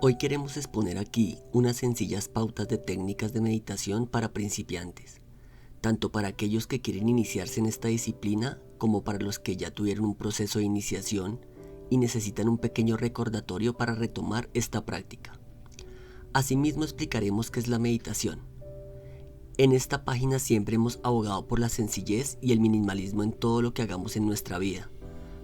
Hoy queremos exponer aquí unas sencillas pautas de técnicas de meditación para principiantes, tanto para aquellos que quieren iniciarse en esta disciplina como para los que ya tuvieron un proceso de iniciación y necesitan un pequeño recordatorio para retomar esta práctica. Asimismo explicaremos qué es la meditación. En esta página siempre hemos abogado por la sencillez y el minimalismo en todo lo que hagamos en nuestra vida,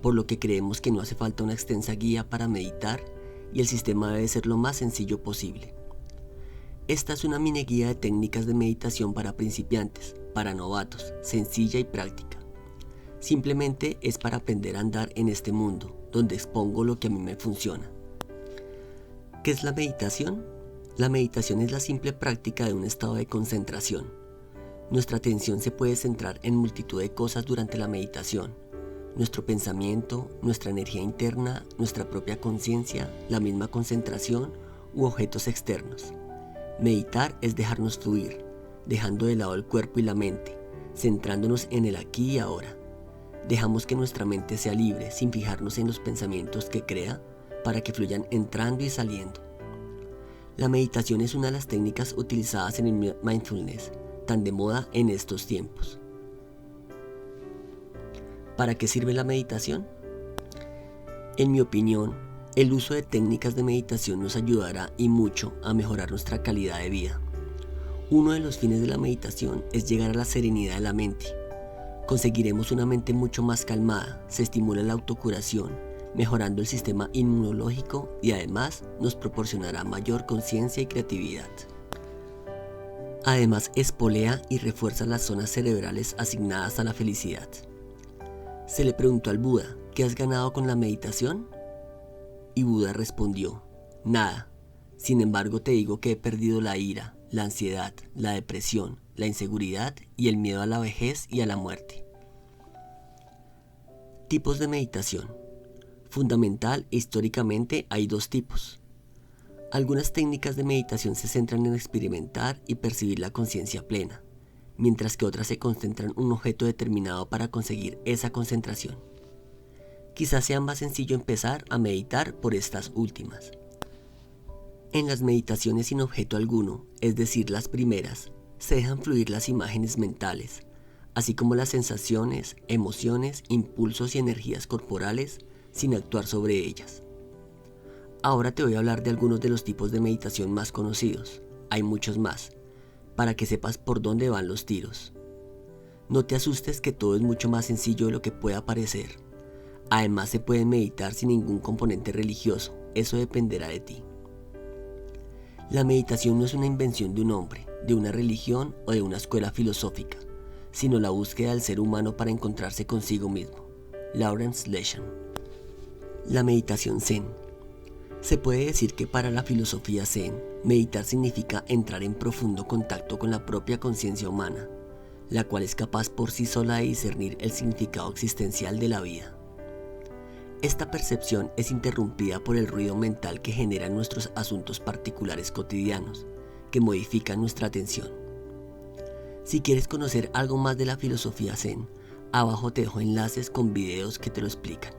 por lo que creemos que no hace falta una extensa guía para meditar y el sistema debe ser lo más sencillo posible. Esta es una mini guía de técnicas de meditación para principiantes, para novatos, sencilla y práctica. Simplemente es para aprender a andar en este mundo, donde expongo lo que a mí me funciona. ¿Qué es la meditación? La meditación es la simple práctica de un estado de concentración. Nuestra atención se puede centrar en multitud de cosas durante la meditación. Nuestro pensamiento, nuestra energía interna, nuestra propia conciencia, la misma concentración u objetos externos. Meditar es dejarnos fluir, dejando de lado el cuerpo y la mente, centrándonos en el aquí y ahora. Dejamos que nuestra mente sea libre sin fijarnos en los pensamientos que crea para que fluyan entrando y saliendo. La meditación es una de las técnicas utilizadas en el mindfulness, tan de moda en estos tiempos. ¿Para qué sirve la meditación? En mi opinión, el uso de técnicas de meditación nos ayudará y mucho a mejorar nuestra calidad de vida. Uno de los fines de la meditación es llegar a la serenidad de la mente. Conseguiremos una mente mucho más calmada, se estimula la autocuración, mejorando el sistema inmunológico y además nos proporcionará mayor conciencia y creatividad. Además, espolea y refuerza las zonas cerebrales asignadas a la felicidad. Se le preguntó al Buda, ¿qué has ganado con la meditación? Y Buda respondió, nada. Sin embargo, te digo que he perdido la ira, la ansiedad, la depresión, la inseguridad y el miedo a la vejez y a la muerte. Tipos de meditación. Fundamental e históricamente hay dos tipos. Algunas técnicas de meditación se centran en experimentar y percibir la conciencia plena, mientras que otras se concentran en un objeto determinado para conseguir esa concentración. Quizás sea más sencillo empezar a meditar por estas últimas. En las meditaciones sin objeto alguno, es decir, las primeras, se dejan fluir las imágenes mentales, así como las sensaciones, emociones, impulsos y energías corporales, sin actuar sobre ellas. Ahora te voy a hablar de algunos de los tipos de meditación más conocidos. Hay muchos más, para que sepas por dónde van los tiros. No te asustes que todo es mucho más sencillo de lo que pueda parecer. Además se puede meditar sin ningún componente religioso, eso dependerá de ti. La meditación no es una invención de un hombre, de una religión o de una escuela filosófica, sino la búsqueda del ser humano para encontrarse consigo mismo. Lawrence Leshan. La meditación Zen. Se puede decir que para la filosofía Zen, meditar significa entrar en profundo contacto con la propia conciencia humana, la cual es capaz por sí sola de discernir el significado existencial de la vida. Esta percepción es interrumpida por el ruido mental que generan nuestros asuntos particulares cotidianos, que modifican nuestra atención. Si quieres conocer algo más de la filosofía Zen, abajo te dejo enlaces con videos que te lo explican.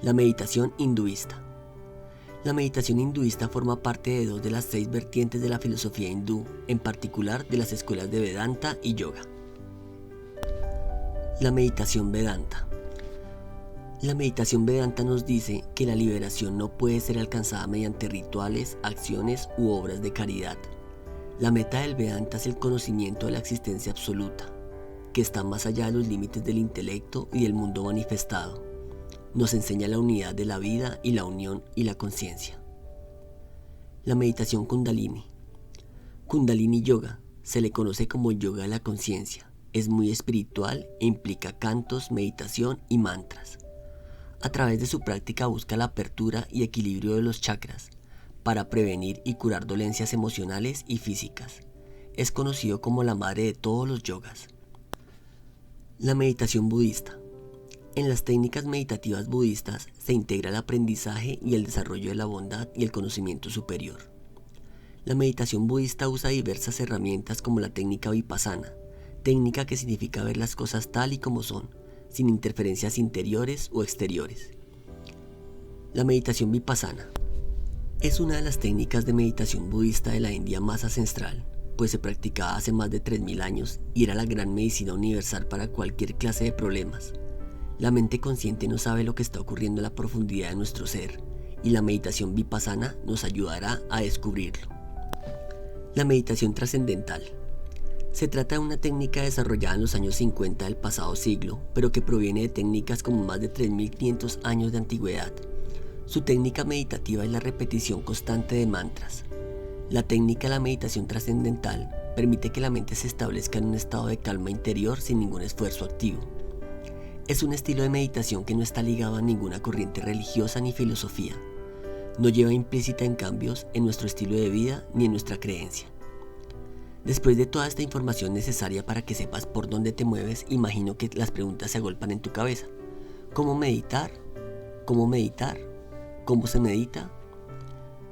La meditación hinduista. La meditación hinduista forma parte de dos de las 6 vertientes de la filosofía hindú, en particular de las escuelas de Vedanta y Yoga. La meditación Vedanta. La meditación Vedanta nos dice que la liberación no puede ser alcanzada mediante rituales, acciones u obras de caridad. La meta del Vedanta es el conocimiento de la existencia absoluta, que está más allá de los límites del intelecto y del mundo manifestado. Nos enseña la unidad de la vida y la unión y la conciencia. La meditación Kundalini. Kundalini Yoga se le conoce como yoga de la conciencia. Es muy espiritual e implica cantos, meditación y mantras. A través de su práctica busca la apertura y equilibrio de los chakras para prevenir y curar dolencias emocionales y físicas. Es conocido como la madre de todos los yogas. La meditación budista. En las técnicas meditativas budistas se integra el aprendizaje y el desarrollo de la bondad y el conocimiento superior. La meditación budista usa diversas herramientas como la técnica vipassana, técnica que significa ver las cosas tal y como son, sin interferencias interiores o exteriores. La meditación vipassana. Es una de las técnicas de meditación budista de la India más ancestral, pues se practicaba hace más de 3000 años y era la gran medicina universal para cualquier clase de problemas. La mente consciente no sabe lo que está ocurriendo en la profundidad de nuestro ser, y la meditación vipassana nos ayudará a descubrirlo. La meditación trascendental. Se trata de una técnica desarrollada en los años 50 del pasado siglo, pero que proviene de técnicas con más de 3500 años de antigüedad. Su técnica meditativa es la repetición constante de mantras. La técnica de la meditación trascendental permite que la mente se establezca en un estado de calma interior sin ningún esfuerzo activo. Es un estilo de meditación que no está ligado a ninguna corriente religiosa ni filosofía. No lleva implícita en cambios en nuestro estilo de vida ni en nuestra creencia. Después de toda esta información necesaria para que sepas por dónde te mueves, imagino que las preguntas se agolpan en tu cabeza. ¿Cómo meditar? ¿Cómo meditar? ¿Cómo se medita?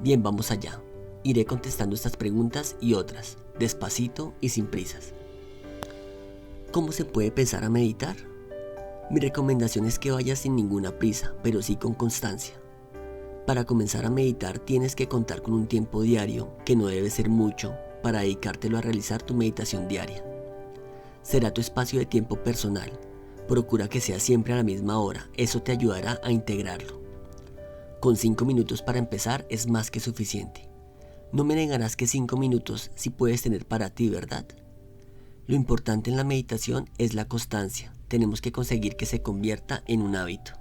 Bien, vamos allá. Iré contestando estas preguntas y otras, despacito y sin prisas. ¿Cómo se puede empezar a meditar? Mi recomendación es que vayas sin ninguna prisa, pero sí con constancia. Para comenzar a meditar tienes que contar con un tiempo diario, que no debe ser mucho, para dedicártelo a realizar tu meditación diaria. Será tu espacio de tiempo personal. Procura que sea siempre a la misma hora, eso te ayudará a integrarlo. Con 5 minutos para empezar es más que suficiente. No me negarás que 5 minutos sí puedes tener para ti, ¿verdad? Lo importante en la meditación es la constancia. Tenemos que conseguir que se convierta en un hábito.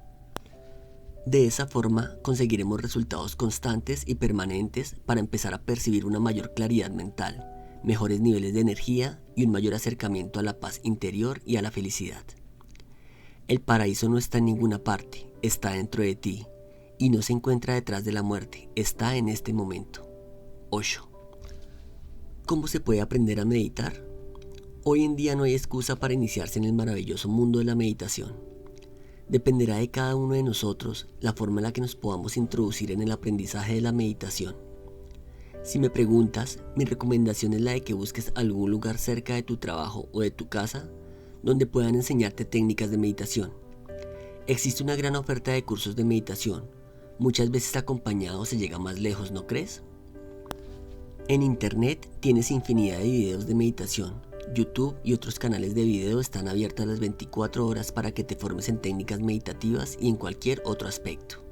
De esa forma conseguiremos resultados constantes y permanentes para empezar a percibir una mayor claridad mental, mejores niveles de energía y un mayor acercamiento a la paz interior y a la felicidad. El paraíso no está en ninguna parte, está dentro de ti y no se encuentra detrás de la muerte, está en este momento. Osho. ¿Cómo se puede aprender a meditar? Hoy en día no hay excusa para iniciarse en el maravilloso mundo de la meditación. Dependerá de cada uno de nosotros la forma en la que nos podamos introducir en el aprendizaje de la meditación. Si me preguntas, mi recomendación es la de que busques algún lugar cerca de tu trabajo o de tu casa donde puedan enseñarte técnicas de meditación. Existe una gran oferta de cursos de meditación. Muchas veces acompañado se llega más lejos, ¿no crees? En internet tienes infinidad de videos de meditación. YouTube y otros canales de video están abiertos las 24 horas para que te formes en técnicas meditativas y en cualquier otro aspecto.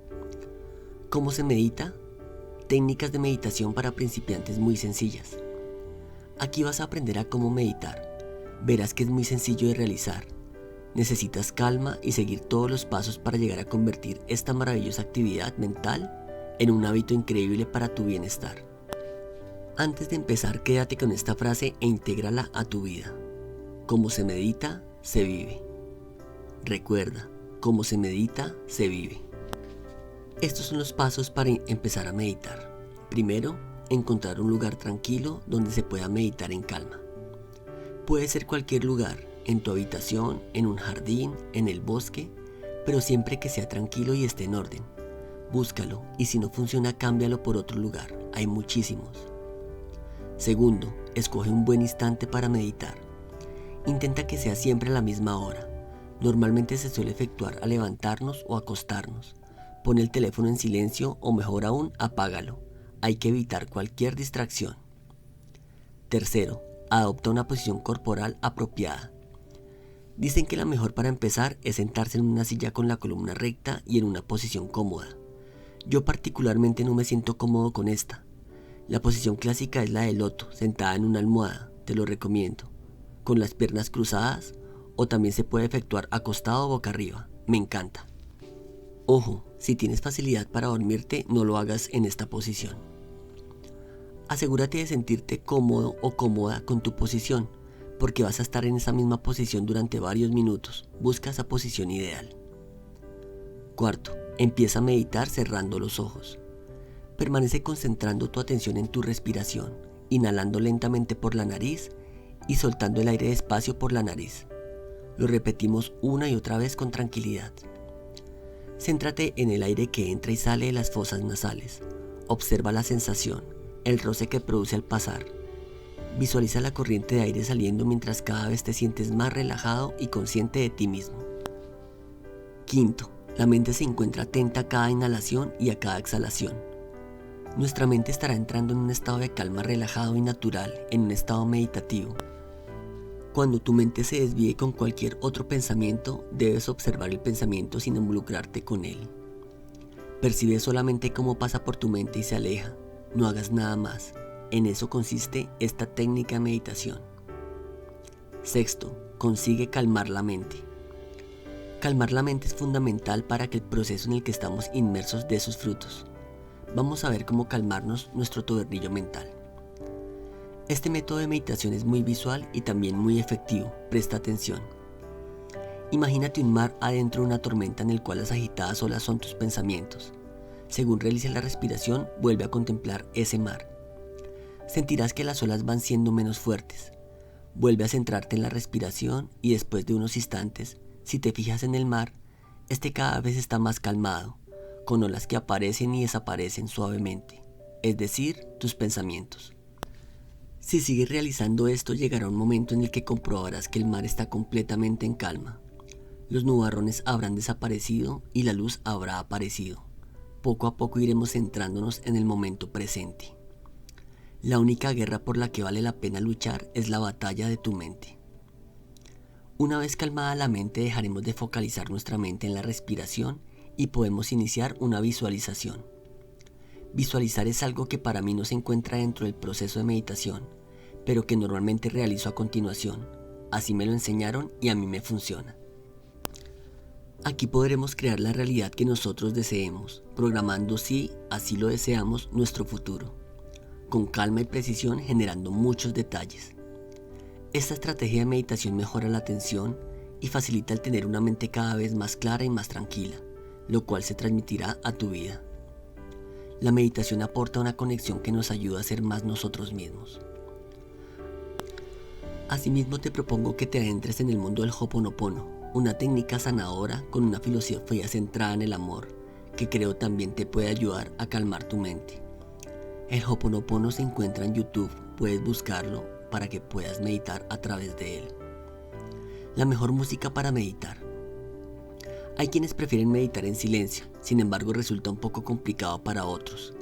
¿Cómo se medita? Técnicas de meditación para principiantes muy sencillas. Aquí vas a aprender a cómo meditar. Verás que es muy sencillo de realizar. Necesitas calma y seguir todos los pasos para llegar a convertir esta maravillosa actividad mental en un hábito increíble para tu bienestar. Antes de empezar, quédate con esta frase e intégrala a tu vida. Como se medita, se vive. Recuerda, como se medita, se vive. Estos son los pasos para empezar a meditar. Primero, encontrar un lugar tranquilo donde se pueda meditar en calma. Puede ser cualquier lugar, en tu habitación, en un jardín, en el bosque, pero siempre que sea tranquilo y esté en orden. Búscalo y si no funciona, cámbialo por otro lugar. Hay muchísimos. Segundo, escoge un buen instante para meditar. Intenta que sea siempre a la misma hora. Normalmente se suele efectuar al levantarnos o acostarnos. Pon el teléfono en silencio o mejor aún, apágalo. Hay que evitar cualquier distracción. Tercero, adopta una posición corporal apropiada. Dicen que la mejor para empezar es sentarse en una silla con la columna recta y en una posición cómoda. Yo particularmente no me siento cómodo con esta. La posición clásica es la de loto, sentada en una almohada, te lo recomiendo, con las piernas cruzadas o también se puede efectuar acostado o boca arriba, me encanta. Ojo, si tienes facilidad para dormirte, no lo hagas en esta posición. Asegúrate de sentirte cómodo o cómoda con tu posición, porque vas a estar en esa misma posición durante varios minutos, busca esa posición ideal. Cuarto, empieza a meditar cerrando los ojos. Permanece concentrando tu atención en tu respiración, inhalando lentamente por la nariz y soltando el aire despacio por la nariz. Lo repetimos una y otra vez con tranquilidad. Céntrate en el aire que entra y sale de las fosas nasales. Observa la sensación, el roce que produce al pasar. Visualiza la corriente de aire saliendo mientras cada vez te sientes más relajado y consciente de ti mismo. Quinto, la mente se encuentra atenta a cada inhalación y a cada exhalación. Nuestra mente estará entrando en un estado de calma relajado y natural, en un estado meditativo. Cuando tu mente se desvíe con cualquier otro pensamiento, debes observar el pensamiento sin involucrarte con él. Percibe solamente cómo pasa por tu mente y se aleja. No hagas nada más. En eso consiste esta técnica de meditación. Sexto, consigue calmar la mente. Calmar la mente es fundamental para que el proceso en el que estamos inmersos dé sus frutos. Vamos a ver cómo calmarnos nuestro tornillo mental. Este método de meditación es muy visual y también muy efectivo. Presta atención. Imagínate un mar adentro de una tormenta en el cual las agitadas olas son tus pensamientos. Según realices la respiración, vuelve a contemplar ese mar. Sentirás que las olas van siendo menos fuertes. Vuelve a centrarte en la respiración y después de unos instantes, si te fijas en el mar, este cada vez está más calmado, con olas que aparecen y desaparecen suavemente, es decir, tus pensamientos. Si sigues realizando esto, llegará un momento en el que comprobarás que el mar está completamente en calma. Los nubarrones habrán desaparecido y la luz habrá aparecido. Poco a poco iremos centrándonos en el momento presente. La única guerra por la que vale la pena luchar es la batalla de tu mente. Una vez calmada la mente, dejaremos de focalizar nuestra mente en la respiración y podemos iniciar una visualización. Visualizar es algo que para mí no se encuentra dentro del proceso de meditación, pero que normalmente realizo a continuación. Así me lo enseñaron y a mí me funciona. Aquí podremos crear la realidad que nosotros deseemos, programando si así lo deseamos nuestro futuro, con calma y precisión, generando muchos detalles. Esta estrategia de meditación mejora la atención y facilita el tener una mente cada vez más clara y más tranquila, lo cual se transmitirá a tu vida. La meditación aporta una conexión que nos ayuda a ser más nosotros mismos. Asimismo, te propongo que te adentres en el mundo del Ho'oponopono, una técnica sanadora con una filosofía centrada en el amor, que creo también te puede ayudar a calmar tu mente. El Ho'oponopono se encuentra en YouTube, puedes buscarlo para que puedas meditar a través de él. La mejor música para meditar. Hay quienes prefieren meditar en silencio, sin embargo resulta un poco complicado para otros.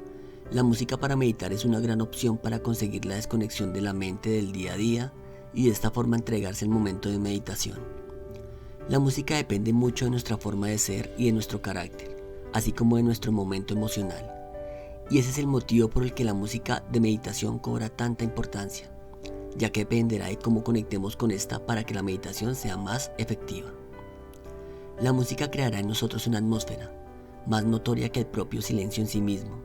La música para meditar es una gran opción para conseguir la desconexión de la mente del día a día y de esta forma entregarse al momento de meditación. La música depende mucho de nuestra forma de ser y de nuestro carácter, así como de nuestro momento emocional. Y ese es el motivo por el que la música de meditación cobra tanta importancia, ya que dependerá de cómo conectemos con esta para que la meditación sea más efectiva. La música creará en nosotros una atmósfera, más notoria que el propio silencio en sí mismo,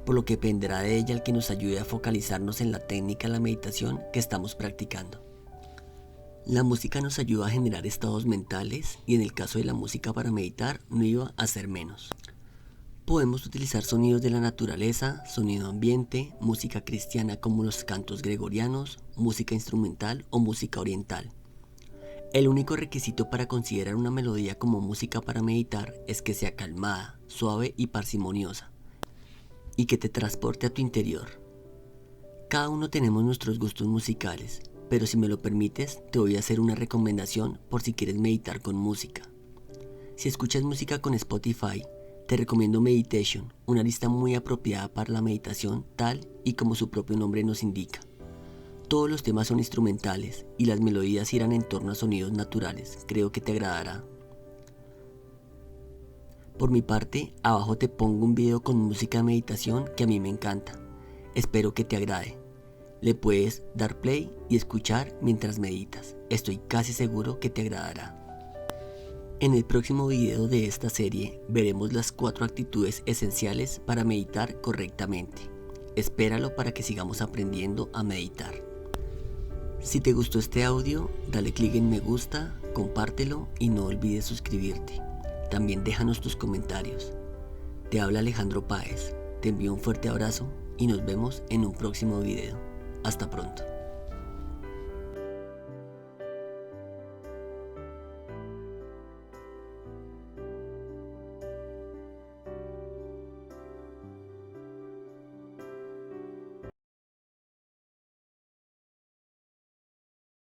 por lo que dependerá de ella el que nos ayude a focalizarnos en la técnica de la meditación que estamos practicando. La música nos ayuda a generar estados mentales y en el caso de la música para meditar no iba a ser menos. Podemos utilizar sonidos de la naturaleza, sonido ambiente, música cristiana como los cantos gregorianos, música instrumental o música oriental. El único requisito para considerar una melodía como música para meditar es que sea calmada, suave y parsimoniosa, y que te transporte a tu interior. Cada uno tenemos nuestros gustos musicales, pero si me lo permites, te voy a hacer una recomendación por si quieres meditar con música. Si escuchas música con Spotify, te recomiendo Meditation, una lista muy apropiada para la meditación tal y como su propio nombre nos indica. Todos los temas son instrumentales y las melodías irán en torno a sonidos naturales, creo que te agradará. Por mi parte, abajo te pongo un video con música de meditación que a mí me encanta. Espero que te agrade. Le puedes dar play y escuchar mientras meditas. Estoy casi seguro que te agradará. En el próximo video de esta serie veremos las 4 actitudes esenciales para meditar correctamente. Espéralo para que sigamos aprendiendo a meditar. Si te gustó este audio, dale clic en me gusta, compártelo y no olvides suscribirte. También déjanos tus comentarios. Te habla Alejandro Páez. Te envío un fuerte abrazo y nos vemos en un próximo video. Hasta pronto.